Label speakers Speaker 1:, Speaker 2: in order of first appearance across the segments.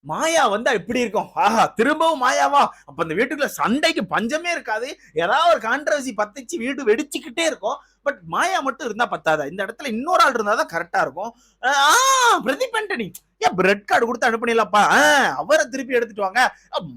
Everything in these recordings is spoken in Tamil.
Speaker 1: மாயா வந்தா எப்படி இருக்கும்? ஆஹா, திரும்பவும் மாயாவா? அப்ப அந்த வீட்டுக்குள்ள சண்டைக்கு பஞ்சமே இருக்காது. ஏதாவது ஒரு கான்ட்ரவர்சி பத்திச்சு வீடு வெடிச்சுக்கிட்டே இருக்கும். பட் மாயா மட்டும் இருந்தா பத்தாதா? இந்த இடத்துல இன்னொரு ஆள் இருந்தா தான் கரெக்டா இருக்கும். பிரதீப் ஆண்டனி ஏன் பிரெட் கார்டு கொடுத்து அனுப்பினீங்களப்பா? அவரை திருப்பி எடுத்துட்டு வாங்க.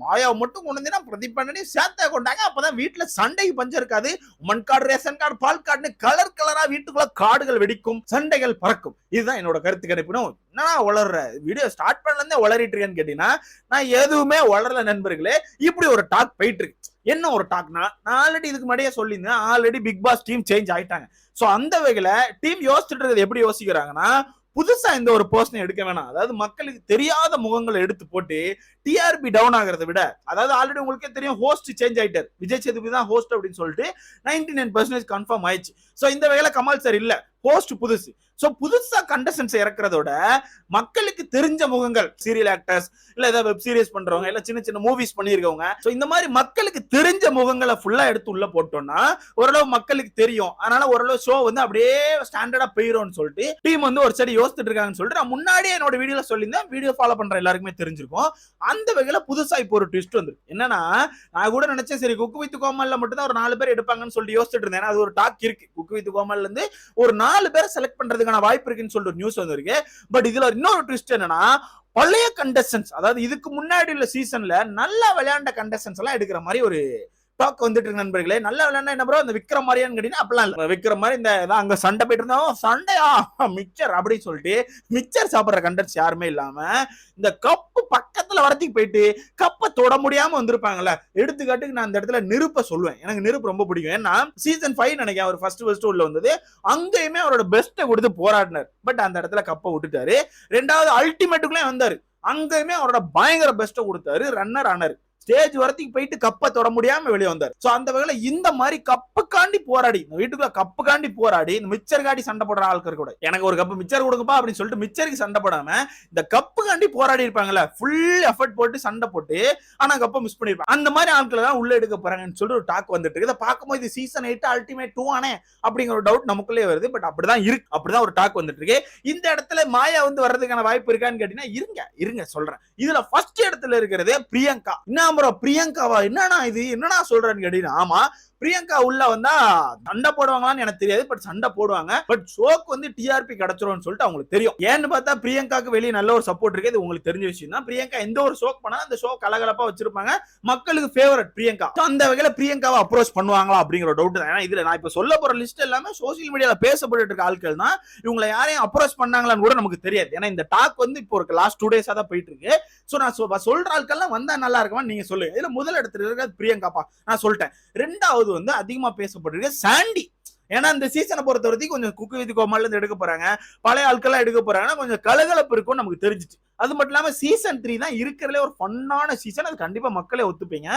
Speaker 1: மாயாவை மட்டும் கொண்டு வந்தீங்கன்னா பிரதீப் ஆண்டனி சேர்த்த கொண்டாங்க. அப்பதான் வீட்டுல சண்டைக்கு பஞ்சம் இருக்காது. உமன் கார்டு, ரேஷன் கார்டு, பால் கார்டுன்னு கலர் கலரா வீட்டுக்குள்ள கார்டுகள் வெடிக்கும், சண்டைகள் பறக்கும். இதுதான் என்னோட கருத்து கணிப்பினும். நான் வளர்ற வீடியோ ஸ்டார்ட் பண்ணல இருந்தே வளரிட்டு இருக்கேன்னு கேட்டீங்கன்னா, நான் எதுவுமே வளரல நண்பர்களே. இப்படி ஒரு டாக் போயிட்டு இருக்கு. என்ன ஒரு டாக்னா, நான் ஆல்ரெடி இதுக்கு முன்னாடியே சொல்லியிருந்தேன், already Bigg Boss team change ஆயிட்டாங்க. சோ அந்த வகையில டீம் யோசிச்சுட்டு இருக்கிறது எப்படி யோசிக்கிறாங்கன்னா, புதுசா இந்த ஒரு பர்சனை எடுக்க வேணாம். அதாவது மக்களுக்கு தெரியாத முகங்களை எடுத்து போட்டு டிஆர்பி டவுன் ஆகிறத விட, அதாவது ஆல்ரெடி உங்களுக்கே தெரியும் ஹோஸ்ட் சேஞ்ச் ஆயிட்டார். விஜய் சேதுபதி தான் ஹோஸ்ட் அப்படின்னு சொல்லிட்டு 99% கன்ஃபார்ம் ஆயிடுச்சு. சோ இந்த வகையில கமல் சார் இல்ல, ஹோஸ்ட் புதுசு. சோ புதுசா கண்டஸ்டன்ஸ் இறக்குறதோட மக்களுக்கு தெரிஞ்ச முகங்கள், சீரியல் ஆக்டர்ஸ், இல்ல ஏதாவது வெப் சீரிஸ் பண்றவங்க, இல்ல சின்ன சின்ன மூவிஸ் பண்ணிருக்கவங்க, சோ இந்த மாதிரி மக்களுக்கு தெரிஞ்ச முகங்களை ஃபுல்லா எடுத்து உள்ள போட்டோம்னா ஓரளவு மக்களுக்கு தெரியும். அதனால ஓரளவு ஷோ வந்து அப்படியே ஸ்டாண்டர்டா போயிரும்னு சொல்லிட்டு டீம் வந்து ஒரு சைடு யோசிச்சுட்டு இருக்காங்கன்னு சொல்லிட்டு நான் முன்னாடியே என்னோட வீடியோல சொல்லியிருந்தேன். வீடியோ ஃபாலோ பண்ற எல்லாருக்குமே தெரிஞ்சிருக்கும். அந்த வகையில புதுசா இப்போ ஒரு ட்விஸ்ட் வந்து என்னன்னா, நான் கூட நினைச்சேன் சரி குக்கு வித் கோமால்ல மட்டும் தான் ஒரு 4 பேர் எடுப்பாங்கன்னு சொல்லிட்டு யோசிச்சுட்டு இருந்தேன். அது ஒரு டாக் இருக்கு, குக்கு வித் கோமால்ல இருந்து ஒரு 4 பேர் செலக்ட் பண்றதுக்கான வாய்ப்பு இருக்குன்னு சொல்லிட்டு ஒரு நியூஸ் வந்திருக்கு. பட் இதுல இன்னொரு ட்விஸ்ட் என்னன்னா, பழைய கண்டஸ்டன்ஸ், அதாவது இதுக்கு முன்னாடி உள்ள சீசன்ல நல்லா விளையாண்ட கண்டஸ்டன்ஸ் எல்லாம் எடுக்கிற மாதிரி ஒரு டாக் வந்துட்டு இருக்கு நண்பர்களே. நல்லா விளையாண்டா என்ன ப்ரோ, இந்த விக்ரம் மாதிரியான்னு கேட்டீங்கன்னா அப்பெல்லாம் இல்ல. விக்ரம் மாதிரி இந்த அங்க சண்டை போயிட்டு இருந்தோம், சண்டையா மிக்சர் அப்படின்னு சொல்லிட்டு மிக்சர் சாப்பிடுற கண்டஸ்ட் யாருமே இல்லாம இந்த கப்பு பக்கத்துல வரத்துக்கு போயிட்டு கப்பை தொட முடியாம வந்திருப்பாங்கல்ல. எடுத்துக்காட்டுக்கு நான் இந்த இடத்துல நிருப்ப சொல்லுவேன். எனக்கு நிருப்பு ரொம்ப பிடிக்கும். ஏன்னா சீசன் 5 நினைக்கிறேன் அவர் ஃபர்ஸ்ட் உள்ள வந்தது. அங்கேயுமே அவரோட பெஸ்ட்டை கொடுத்து போராடினார். பட் அந்த இடத்துல கப்பை விட்டுட்டாரு. ரெண்டாவது அல்டிமேட்டுக்குள்ளே வந்தாரு. அங்கேயுமே அவரோட பயங்கர பெஸ்ட்டை கொடுத்தாரு, ரன்னர் ஆனாரு. ஸ்டேஜ் வரத்துக்கு போயிட்டு கப்பை தொட முடியாம வெளியே வந்தார். சோ அந்த வகையில இந்த மாதிரி கப்புக்காண்டி போராடி, இந்த வீட்டுக்குள்ள கப்புக்காண்டி போராடி இந்த மிச்சர் காண்டி சண்டை போடுற ஆட்கள் கூட, எனக்கு ஒரு கப்பு மிச்சர் கொடுங்கப்பா அப்படின்னு சொல்லிட்டு மிச்சருக்கு சண்டை போடாம இந்த கப்புக்காண்டி போராடி இருப்பாங்கல்ல, ஃபுல் எஃபர்ட் போட்டு சண்டை போட்டு ஆனா கப்பை மிஸ் பண்ணிருப்பாங்க. அந்த மாதிரி ஆட்களை தான் உள்ள எடுக்க போறாங்கன்னு சொல்லிட்டு ஒரு டாக் வந்துட்டு இருக்கு. இதை பார்க்கும்போது இது சீசன் 8 அல்டிமேட் 2 ஆனே அப்படிங்கிற ஒரு டவுட் நமக்குள்ளே வருது. பட் அப்படிதான் இருக்கு, அப்படிதான் ஒரு டாக் வந்துட்டு இருக்கு. இந்த இடத்துல மாயா வந்து வர்றதுக்கான வாய்ப்பு இருக்கான்னு கேட்டீங்கன்னா இருங்க சொல்றேன். இதுல ஃபர்ஸ்ட் இடத்துல இருக்கிறது பிரியங்கா. பிரியங்காவா? என்னன்னா இது என்னன்னா சொல்றேன்னு கேட்டீங்கன்னா, ஆமா பிரியங்கா உள்ள வந்தா சண்டை போடுவாங்களான்னு எனக்கு தெரியாது. பட் சண்டை போடுவாங்க. பட் ஷோக்கு வந்து டிஆர்பி கிடைச்சிரும்னு சொல்லிட்டு அவங்களுக்கு தெரியும். ஏன்னு பார்த்தா பிரியங்காக்கு வெளியே நல்ல ஒரு சப்போர்ட் இருக்கு. இது உங்களுக்கு தெரிஞ்ச விஷயம் தான். பிரியங்கா எந்த ஒரு ஷோக்கு பண்ணா அந்த ஷோ கலகலப்பா வச்சிருப்பாங்க. மக்களுக்கு ஃபேவரட் பிரியங்கா. அந்த வகையில பிரியங்காவை அப்ரோச் பண்ணுவாங்களா அப்படிங்கிற டவுட் தான். ஏன்னா இதுல நான் இப்ப சொல்ல போற லிஸ்ட் எல்லாமே சோசியல் மீடியால பேசப்பட்டு இருக்க ஆட்கள் தான். இவங்களை யாரையும் அப்ரோச் பண்ணாங்களான்னு கூட நமக்கு தெரியாது. ஏன்னா இந்த டாக் வந்து இப்போ ஒரு லாஸ்ட் 2 டேஸா தான் போயிட்டு இருக்கு. சோ நான் சொல்ற ஆட்கள்லாம் வந்தா நல்லா இருக்குமா நீங்க சொல்லுங்க. இதுல முதல் இடத்துல இருக்கிறது பிரியங்காப்பா, நான் சொல்லிட்டேன். ரெண்டாவது வந்து அதிகமா பேசப்பட்டிருக்கு சாண்டி. ஏன்னா இந்த சீசனை பொறுத்த வரைக்கும் கொஞ்சம் குக்கு வித் கோமால்ல இருந்து எடுக்க போறாங்க, பழைய ஆட்கள் எடுக்க போறாங்கன்னா கொஞ்சம் கலகலப்பு இருக்கும் நமக்கு தெரிஞ்சிச்சு. அது மட்டும் இல்லாம சீசன் 3 தான் இருக்கிறதுல ஒரு ஃபன்னான சீசன். அது கண்டிப்பா மக்களே ஒத்துப்பீங்க.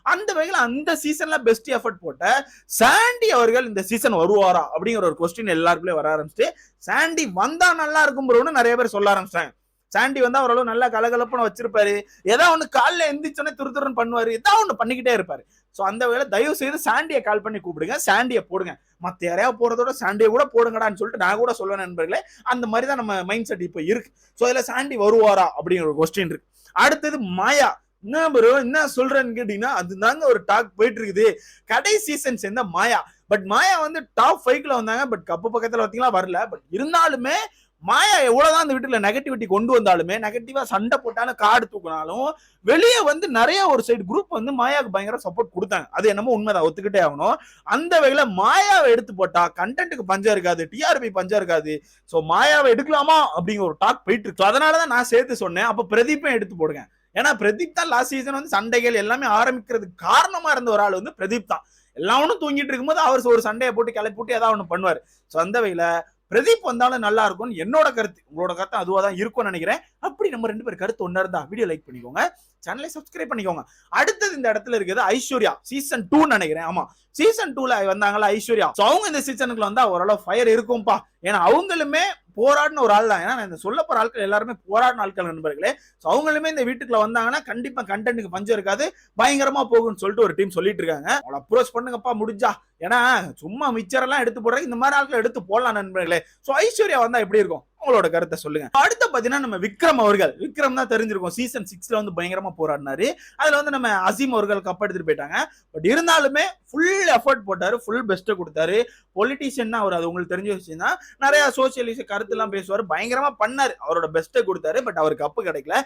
Speaker 1: அந்த வகையில அந்த சீசன்ல பெஸ்ட் எஃபர்ட் போட்ட சாண்டி அவர்கள் இந்த சீசன் வருவாரா அப்படிங்கிற ஒரு கொஸ்டின் எல்லாருக்குள்ளே வர ஆரம்பிச்சு, சாண்டி வந்தா நல்லா இருக்கும் ப்ரோன்னு நிறைய பேர் சொல்ல ஆரம்பிச்சாங்க. சாண்டி வந்து ஓரளவு நல்லா கலகலப்புன்னு வச்சிருப்பாரு. ஏதாவது ஒண்ணு காலைல எந்திரிச்சோன்னே துருதுருன்னு பண்ணுவாரு, ஏதாவது ஒண்ணு பண்ணிக்கிட்டே இருப்பாரு. சோ அந்த வேலை தயவு செய்து சாண்டியை கால் பண்ணி கூப்பிடுங்க, சாண்டியை போடுங்க. மத்த யாரையாவது போறதோட சாண்டியை கூட போடுங்கடான்னு சொல்லிட்டு நான் கூட சொல்ல நண்பர்களே. அந்த மாதிரி தான் நம்ம மைண்ட் செட் இப்போ இருக்கு. சோ இதுல சாண்டி வருவாரா அப்படிங்கிற ஒரு கொஸ்டின் இருக்கு. அடுத்தது மாயா. என்ன ப்ரோ என்ன சொல்றேன்னு கேட்டீங்கன்னா, அதுதாங்க ஒரு டாக் போயிட்டு இருக்குது. கடை சீசன் சேர்ந்த மாயா. பட் மாயா வந்து டாப் 5ல வந்தாங்க. பட் கப்பு பக்கத்துல பாத்தீங்களா வரல. பட் இருந்தாலுமே மாயா எவ்வளவுதான் அந்த வீட்டுல நெகட்டிவிட்டி கொண்டு வந்தாலுமே, நெகட்டிவா சண்டை போட்டாலும் கார்டு தூக்கினாலும் வெளியே வந்து நிறைய ஒரு சைடு குரூப் வந்து மாயாவுக்கு பயங்கர சப்போர்ட் கொடுத்தாங்க. அது என்னமோ உண்மைதான், ஒத்துக்கிட்டே ஆகணும். அந்த வகையில மாயாவை எடுத்து போட்டா கண்டென்ட்டுக்கு பஞ்சம் இருக்காது, டிஆர்பி பஞ்சம் இருக்காது. சோ மாயாவை எடுக்கலாமா அப்படிங்கிற ஒரு டாக் போயிட்டு இருக்கு. அதனாலதான் நான் சேர்த்து சொன்னேன், அப்ப பிரதீப்பை எடுத்து போடுங்க. ஏன்னா பிரதீப் தான் லாஸ்ட் சீசன் வந்து சண்டைகள் எல்லாமே ஆரம்பிக்கிறதுக்கு காரணமா இருந்த ஒரு ஆள் வந்து பிரதீப் தான். எல்லாரும் தூங்கிட்டு இருக்கும்போது அவர் ஒரு சண்டையை போட்டு கிளப்பி போட்டு ஏதாவது ஒண்ணு பண்ணுவாரு. சோ அந்த வகையில பிரதீப் வந்தாலும் நல்லா இருக்கும் என்னோட கருத்து. உங்களோட கருத்து அதுவா தான் இருக்கும்னு நினைக்கிறேன். அப்படி நம்ம 2 பேர் கருத்து ஒன்னா இருந்தா வீடியோ லைக் பண்ணிக்கோங்க, சேனலை சப்ஸ்கிரைப் பண்ணிக்கோங்க. அடுத்தது இந்த இடத்துல இருக்குது ஐஸ்வர்யா. சீசன் 2 நினைக்கிறேன். ஆமா சீசன் 2ல வந்தாங்களா ஐஸ்வர்யா. அவங்க இந்த சீசனுக்குள்ள வந்தா ஓரளவு ஃபயர் இருக்கும்பா. ஏன்னா அவங்களுமே போராடின ஒரு ஆள் தான். ஏன்னா இந்த சொல்ல போற ஆட்கள் எல்லாருமே போராடின ஆட்கள் நண்பர்களே. அவங்களுமே இந்த வீட்டுக்குள்ள வந்தாங்கன்னா கண்டிப்பா கண்டென்ட்டுக்கு பஞ்சம் இருக்காது, பயங்கரமா போகும்னு சொல்லிட்டு ஒரு டீம் சொல்லிட்டு இருக்காங்க. அவளை அப்ரோச் பண்ணுங்கப்பா முடிஞ்சா. ஏன்னா சும்மா மிச்சர் எல்லாம் எடுத்து போடுற இந்த மாதிரி ஆட்கள் எடுத்து போடலாம் நண்பர்களே. சோ ஐஸ்வர்யா வந்தா எப்படி இருக்கும்? உங்களோட கருத்தை சொல்லுங்க. அடுத்து பாத்தீங்கன்னா நம்ம விக்ரம் அவர்கள், விக்ரம் தான் தெரிஞ்சிருக்கும் சீசன் 6ல வந்து பயங்கரமா போராடினாரு. அதுல வந்து நம்ம அசீம் அவர்கள் கப் எடுத்துட்டு போயிட்டாங்க. பட் இருந்தாலுமே ஃபுல் எஃபர்ட் போட்டாரு, ஃபுல் பெஸ்ட் கொடுத்தாரு. பொலிட்டீஷியன் அவர், அது உங்களுக்கு தெரிஞ்ச விஷயம் தான். நிறைய சோசியலிஸ்ட் கருத்து எல்லாம் பேசுவாரு, பயங்கரமா பண்ணாரு, அவரோட பெஸ்ட்டை கொடுத்தாரு. பட் அவருக்கு கப்பு கிடைக்கல.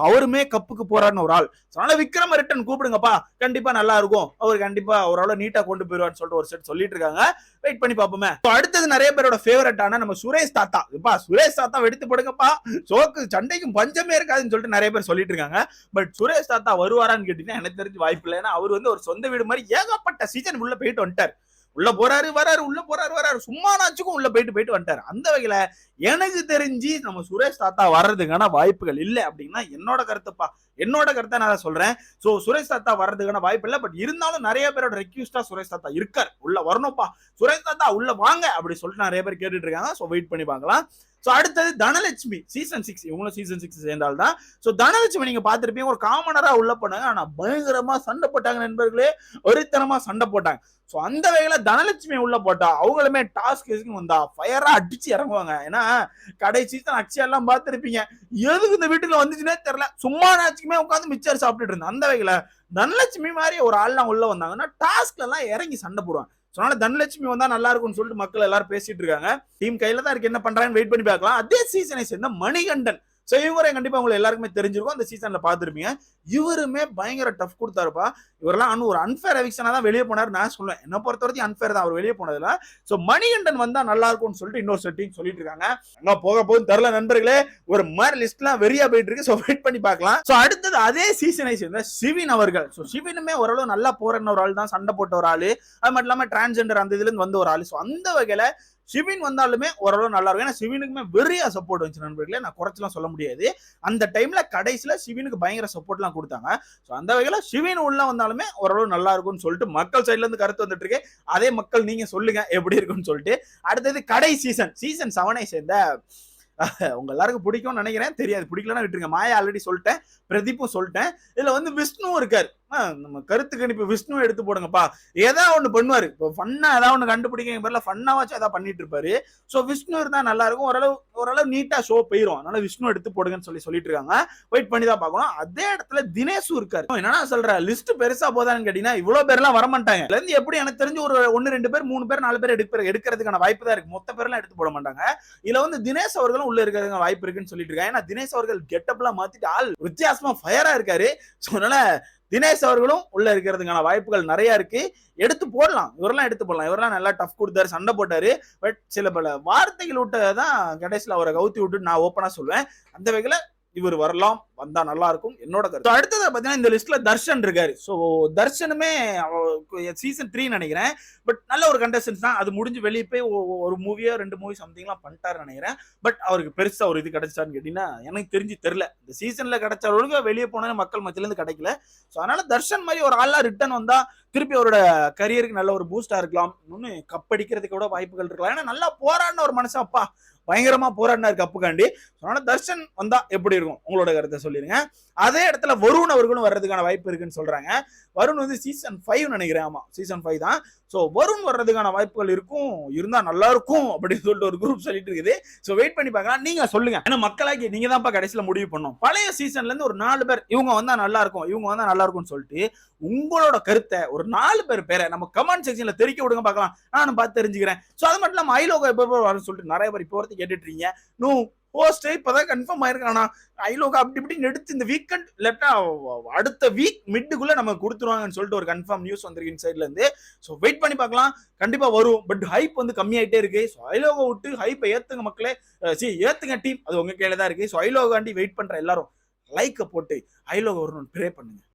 Speaker 1: அவருமே கப்புக்கு போராடின ஒரு ஆள். அதனால விக்ரம் ரிட்டன் கூப்பிடுங்கப்பா, கண்டிப்பா நல்லா இருக்கும், அவர் கண்டிப்பா ஓரளவு நீட்டா கொண்டு போயிருவான்னு சொல்லிட்டு ஒரு செட் சொல்லிட்டு இருக்காங்க. வெயிட் பண்ணி பாப்போமே. அடுத்தது நிறைய பேரோட ஃபேவரட்டான நம்ம சுரேஷ் தாத்தா. சுரேஷ் தாத்தா வெடித்து போடுங்கப்பா, சோக்கு சண்டைக்கும் பஞ்சமே இருக்காதுன்னு சொல்லிட்டு நிறைய பேர் சொல்லிட்டு இருக்காங்க. பட் சுரேஷ் தாத்தா வருவாரான்னு கேட்டீங்கன்னா எனக்கு தெரிஞ்சு வாய்ப்பு இல்லை. ஏன்னா அவர் வந்து ஒரு சொந்த வீடு மாதிரி ஏகப்பட்ட சீசன் உள்ள போயிட்டு வந்துட்டார். உள்ள போறாரு வராரு, உள்ள போறாரு வராரு, சும்மா நாச்சுக்கும் உள்ள போயிட்டு வந்துட்டாரு. அந்த வகையில எனக்கு தெரிஞ்சு நம்ம சுரேஷ் தாத்தா வர்றதுக்கான வாய்ப்புகள் இல்லை அப்படின்னா என்னோட கருத்துப்பா. என்னோட கருத்தை நான் சொல்றேன். சோ சுரேஷ் தாத்தா வர்றதுக்கான வாய்ப்பு இல்லை. பட் இருந்தாலும் நிறைய பேரோட ரெக்யூஸ்டா சுரேஷ் தாத்தா இருக்கார். உள்ள வரணும்ப்பா, சுரேஷ் தாத்தா உள்ள வாங்க அப்படி சொல்லிட்டு நிறைய பேர் கேட்டுட்டு இருக்காங்க. சோ வெயிட் பண்ணி பார்க்கலாம். சோ அடுத்தது தனலட்சுமி சீசன் 6, இவங்களும் சீசன் 6 சேர்ந்தால் தான். சோ தனலட்சுமி நீங்க பாத்திருப்பீங்க, ஒரு காமனரா உள்ள போனாங்க. ஆனா பயங்கரமா சண்டை போட்டாங்க நண்பர்களே, ஒருத்தனமா சண்டை போட்டாங்க. சோ அந்த வகையில தனலட்சுமி உள்ள போட்டா அவங்களுமே டாஸ்க் வந்தா ஃபயரா அடிச்சு இறங்குவாங்க. ஏன்னா கடைசி சீசன் அக்ஷயா எல்லாம் பாத்திருப்பீங்க, எதுக்கு இந்த வீட்டுல வந்துச்சுன்னே தெரியல, சும்மா நாச்சுக்குமே உட்காந்து மிச்சர் சாப்பிட்டுட்டு இருந்தேன். அந்த வகையில தனலட்சுமி மாதிரி ஒரு ஆள்லாம் உள்ள வந்தாங்கன்னா டாஸ்க்ல எல்லாம் இறங்கி சண்டை போடுவாங்க. அதனால தனலட்சுமி வந்தா நல்லா இருக்கும்னு சொல்லிட்டு மக்கள் எல்லாரும் பேசிட்டு இருக்காங்க. டீம் கையில தான் இருக்கு, என்ன பண்றாங்கன்னு வெயிட் பண்ணி பார்க்கலாம். அதே சீசனை சேர்ந்த மணிகண்டன், சோ இவரை கண்டிப்பா உங்களுக்கு எல்லாருக்குமே தெரிஞ்சிருக்கும், அந்த சீசன்ல பாத்துருப்பீங்க. இவருமே பயங்கர டஃப் கொடுத்தாருப்பா. இவரெல்லாம் ஒரு அன்ஃபேர் எவிக்ஷனா தான் வெளியே போனாரு நான் சொல்லுவேன். என்ன பொறுத்த வரைக்கும் அன்ஃபேர் தான் அவர் வெளியே போனதுல. சோ மணிகண்டன் வந்தா நல்லா இருக்கும்னு சொல்லிட்டு இன்னொரு செட்டிங் சொல்லிட்டு இருக்காங்க. அங்க போக போகுது தெரியல நண்பர்களே, ஒரு மாதிரி லிஸ்ட்லாம் வெறியா போயிட்டு இருக்கு. சோ வெயிட் பண்ணி பார்க்கலாம். சோ அடுத்தது அதே சீசனை சேர்ந்த சிவின் அவர்கள். சோ சிவினுமே ஓரளவு நல்லா போராடின ஒரு ஆள் தான், சண்டை போட்ட ஒரு ஆளு. அது மட்டும் இல்லாம டிரான்ஸ்ஜெண்டர் அந்த இதுல இருந்து வந்த ஒரு ஆளு. சோ அந்த வகையில சிவின் வந்தாலுமே ஓரளவு நல்லா இருக்கும். ஏன்னா சிவினுக்குமே வெறியா சப்போர்ட் வந்துச்சு நண்பர்களே, நான் குறைச்சலாம் சொல்ல முடியாது. அந்த டைம்ல கடைசியில சிவினுக்கு பயங்கர சப்போர்ட் எல்லாம் கொடுத்தாங்க. சோ அந்த வகையில சிவின் உள்ள வந்தாலுமே ஓரளவு நல்லா இருக்கும்னு சொல்லிட்டு மக்கள் சைட்ல இருந்து கருத்து வந்துட்டு இருக்கு. அதே மக்கள் நீங்க சொல்லுங்க எப்படி இருக்குன்னு சொல்லிட்டு. அடுத்தது கடை சீசன் 7 சேர்ந்த உங்க எல்லாருக்கும் பிடிக்கும்னு நினைக்கிறேன், தெரியாது, பிடிக்கலன்னா விட்டுருங்க. மாயா ஆல்ரெடி சொல்லிட்டேன், பிரதீப்பும் சொல்லிட்டேன். இதுல வந்து விஷ்ணுவும் இருக்காரு. நம்ம கருத்து கணிப்பு விஷ்ணு எடுத்து போடுங்கப்பா. ஏதாவது ஒண்ணு பண்ணுவாரு, இப்போ ஃபன்னா ஏதாவது ஒண்ணு கண்டுபிடிக்க பேர்ல ஃபன்னாவாச்சும் ஏதாவது பண்ணிட்டு இருப்பாரு. சோ விஷ்ணு இருந்தா நல்லா இருக்கும், ஓரளவு நீட்டா ஷோ போயிரும். அதனால விஷ்ணு எடுத்து போடுங்கன்னு சொல்லிட்டு இருக்காங்க. வெயிட் பண்ணி தான் பார்க்கணும். அதே இடத்துல தினேஷும் இருக்காரு. என்னன்னா சொல்ற லிஸ்ட் பெருசா போதான்னு கேட்டீங்கன்னா இவ்வளவு பேர்லாம் வரமாட்டாங்க. இதுல இருந்து எப்படி எனக்கு தெரிஞ்சு ஒரு 1 2 பேர் 3 பேர் 4 பேர் எடுக்கிறதுக்கான வாய்ப்பு தான் இருக்கு. மொத்த பேர்லாம் எடுத்து போட மாட்டாங்க. இதுல வந்து தினேஷ் அவர்களும் உள்ள இருக்கிறதுக்கு வாய்ப்பு இருக்குன்னு சொல்லிட்டு இருக்காங்க. ஏன்னா தினேஷ் அவர்கள் கெட்டப்லாம் மாத்திட்டு ஆள் வித்தியாசமா ஃபயரா இருக்காரு. சோ அதனால தினேஷ் அவர்களும் உள்ள இருக்கிறதுக்கான வாய்ப்புகள் நிறைய இருக்கு. எடுத்து போடலாம், இவரெல்லாம் நல்லா டஃப் கொடுத்தாரு, சண்டை போட்டாரு. பட் சில பல வார்த்தைகள் விட்டதான் கடைசியில் அவரை கவுத்தி விட்டு நான் ஓப்பனா சொல்லுவேன். அந்த வகையில இவர் வரலாம், வந்தா நல்லா இருக்கும் என்னோட கருத்து. அடுத்தது பாத்தீங்கன்னா இந்த லிஸ்ட்ல தர்ஷன் இருக்காரு. சோ தர்ஷனுமே சீசன் 3 நினைக்கிறேன். பட் நல்ல ஒரு கண்டஸ்டன்ஸ் தான். அது முடிஞ்சு வெளியே போய் ஒரு மூவியோ 2 மூவி சம்திங்லாம் பண்ணிட்டாரு நினைக்கிறேன். பட் அவருக்கு பெருசா ஒரு இது கிடைச்சான்னு கேட்டீங்கன்னா எனக்கு தெரிஞ்சு தெரியல. இந்த சீசன்ல கிடைச்சவர்களுக்கு வெளியே போன மக்கள் மத்தியில இருந்து கிடைக்கல. சோ அதனால தர்ஷன் மாதிரி ஒரு ஆளா ரிட்டர்ன் வந்தா திருப்பி அவரோட கரியருக்கு நல்ல ஒரு பூஸ்டா இருக்கலாம். இன்னொன்னு கப் அடிக்கிறதுக்கு கூட வாய்ப்புகள் இருக்கலாம். ஏன்னா நல்லா போராடின ஒரு மனுஷன், அப்பா பயங்கரமா போராடினார் கப்புக்காண்டி. அதனால தர்ஷன் வந்தா எப்படி இருக்கும் உங்களோட கருத்தை சொல்லிருங்க. அதே இடத்துல வருண் அவர்களும் வர்றதுக்கான வாய்ப்பு இருக்குன்னு சொல்றாங்க. வருண் வந்து சீசன் 5 நினைக்கிறேன். ஆமா சீசன் 5 தான். சோ வருண் வர்றதுக்கான வாய்ப்புகள் இருக்கும், இருந்தா நல்லா இருக்கும் அப்படின்னு சொல்லிட்டு ஒரு குரூப் சொல்லிட்டு இருக்குது. சோ வெயிட் பண்ணி பார்க்கலாம், நீங்க சொல்லுங்க. ஏன்னா மக்களாக்கி நீங்க தான்ப்பா கடைசியில முடிவு பண்ணும். பழைய சீசன்ல இருந்து ஒரு 4 பேர் இவங்க வந்தா நல்லா இருக்கும்னு சொல்லிட்டு உங்களோட கருத்தை ஒரு 4 பேரை நம்ம கமெண்ட் செக்ஷன்ல தெரிவிக்க விடுங்க, பார்க்கலாம். நானும் பார்த்து தெரிஞ்சுக்கிறேன். சோ அது மட்டும் இல்லாம ஐலோகோ எப்போ வரும்னு சொல்லிட்டு நிறைய பேர் இப்போ வரைக்கும் கேட்டுட்டு இருக்கீங்க. போஸ்ட் இப்பதான் கன்ஃபார்ம் ஆயிருக்கு. ஆனா ஐலோகா அப்படி இப்படி எடுத்து இந்த வீக்கெண்ட் இல்லாட்டா அடுத்த வீக் மிட்டுக்குள்ள நம்ம கொடுத்துருவாங்கன்னு சொல்லிட்டு ஒரு கன்ஃபார்ம் நியூஸ் வந்திருக்கு இன்சைட்ல இருந்து. சோ வெயிட் பண்ணி பார்க்கலாம், கண்டிப்பா வரும். பட் ஹைப் வந்து கம்மியாயிட்டே இருக்கு. சோ ஐலோகா விட்டு ஹைப்பை ஏத்துங்க மக்களே, ஏத்துங்க டீம், அது உங்க கையில தான் இருக்கு. சோ ஐலோகாண்டி வெயிட் பண்ற எல்லாரும் லைக்க போட்டு ஐலோகா வரணும்னு ப்ரே பண்ணுங்க.